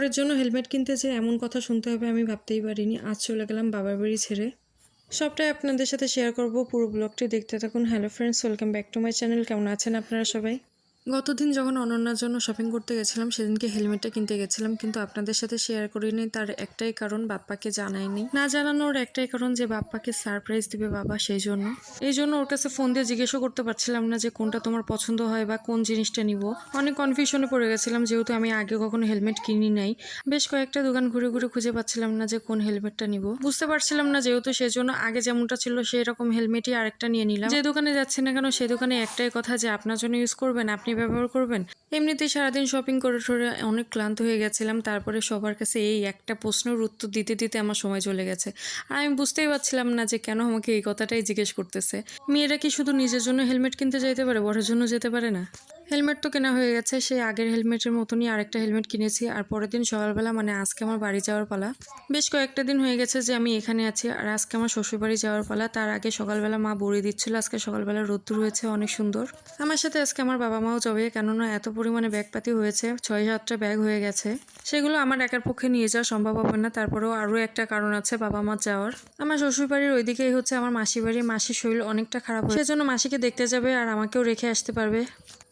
বরের জন্য হেলমেট কিনতে যে এমন কথা শুনতে হবে আমি ভাবতেই পারিনি। আজ চলে গেলাম বাবার বাড়ি ছেড়ে। সবটাই আপনাদের সাথে শেয়ার করব, পুরো ব্লগটি দেখতে থাকুন। Hello friends, welcome back to my channel. কেমন আছেন আপনারা সবাই? গতদিন যখন অনন্যার জন্য শপিং করতে গেছিলাম সেদিনকে হেলমেটটা কিনতে গেছিলাম, কিন্তু আপনাদের সাথে শেয়ার করিনি। তার একটাই কারণ, বাপ্পাকে জানাইনি। না জানানোর একটাই কারণ যে বাপ্পাকে সারপ্রাইজ দিবে বাবা, সেই জন্য। এই জন্য ওর কাছে ফোন দিয়ে জিজ্ঞেসও করতে পারছিলাম না যে কোনটা তোমার পছন্দ হয় বা কোন জিনিসটা নিব। অনেক কনফিউশনে পড়ে গেছিলাম, যেহেতু আমি আগে কখনো হেলমেট কিনি নাই। বেশ কয়েকটা দোকান ঘুরে ঘুরে খুঁজে পাচ্ছিলাম না যে কোন হেলমেটটা নিব, বুঝতে পারছিলাম না, যেহেতু সেজন্য আগে যেমনটা ছিল সেই রকম হেলমেটই আরেকটা নিয়ে নিলাম। যে দোকানে যাচ্ছি না কেন সেই দোকানে একটাই কথা যে আপনার জন্য ইউজ করবেন, আপনি ব্যবহার করবেন। এমনিতেই সারাদিন শপিং করে ঠরে অনেক ক্লান্ত হয়ে গেছিলাম। তারপরে সবার কাছে এই একটা প্রশ্নের উত্তর দিতে দিতে আমার সময় চলে গেছে। আর আমি বুঝতেই পারছিলাম না যে কেন আমাকে এই কথাটাই জিজ্ঞেস করতেছে। মেয়েরা কি শুধু নিজের জন্য হেলমেট কিনতে যাইতে পারে, বড়ের জন্য যেতে পারে না? হেলমেট তো কেনা হয়ে গেছে, সেই আগের হেলমেটের মতনই আরেকটা হেলমেট কিনেছি। আর পরের দিন সকালবেলা, মানে আজকে আমার বাড়ি যাওয়ার পালা। বেশ কয়েকটা দিন হয়ে গেছে যে আমি এখানে আছি, আর আজকে আমার শ্বশুরবাড়ি যাওয়ার পালা। তার আগে সকালবেলা মা বড়ি দিচ্ছিল। আজকে সকালবেলা রোদ্দুর হয়েছে অনেক সুন্দর। আমার সাথে আজকে আমার বাবা মাও যাবে, কেননা এত পরিমাণে ব্যাগপাতি হয়েছে, 6-7টা ব্যাগ হয়ে গেছে। সেগুলো আমার একার পক্ষে নিয়ে যাওয়া সম্ভব হবে না। তারপরেও আরও একটা কারণ আছে বাবা মা যাওয়ার। আমার শ্বশুরবাড়ির ওইদিকেই হচ্ছে আমার মাসি বাড়ি। মাসির শরীর অনেকটা খারাপ হয়, সেজন্য মাসিকে দেখতে যাবে আর আমাকেও রেখে আসতে পারবে।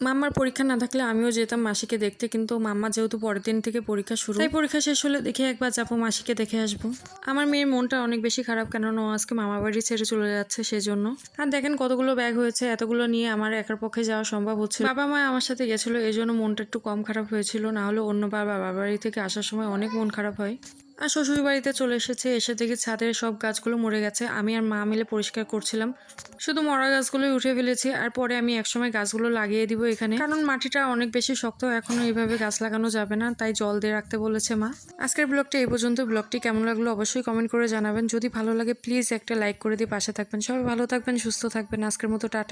মাম্মার পরীক্ষা না থাকলে আমিও যেতাম মাসিকে দেখতে, কিন্তু মাম্মা যেহেতু পরের দিন থেকে পরীক্ষা শুরু, তাই পরীক্ষা শেষ হলে দেখে একবার যাবো, মাসিকে দেখে আসবো। আমার মেয়ের মনটা অনেক বেশি খারাপ, কেননা ও আজকে মামা বাড়ি ছেড়ে চলে যাচ্ছে, সেজন্য। আর দেখেন কতগুলো ব্যাগ হয়েছে, এতগুলো নিয়ে আমার একার পক্ষে যাওয়া সম্ভব হচ্ছে। বাবা মা আমার সাথে গেছিল, এই জন্য মনটা একটু কম খারাপ হয়েছিল। না হলে অন্যবার বাবা বাড়ি থেকে আসার সময় অনেক মন খারাপ হয়। আর শ্বশুর বাড়িতে চলে এসেছে, এসে দেখি ছাদের সব গাছগুলো মরে গেছে। আমি আর মা মিলে পরিষ্কার করছিলাম, শুধু মরা গাছগুলোই উঠে ফেলেছি। আর পরে আমি একসময় গাছগুলো লাগিয়ে দিব এখানে, কারণ মাটিটা অনেক বেশি শক্ত, এখনো এইভাবে গাছ লাগানো যাবে না, তাই জল দিয়ে রাখতে বলেছে মা। আজকের ব্লগটা এই পর্যন্ত। ব্লগটি কেমন লাগলো অবশ্যই কমেন্ট করে জানাবেন। যদি ভালো লাগে প্লিজ একটা লাইক করে দিয়ে পাশে থাকবেন। সবাই ভালো থাকবেন, সুস্থ থাকবেন। আজকের মতো টাটা।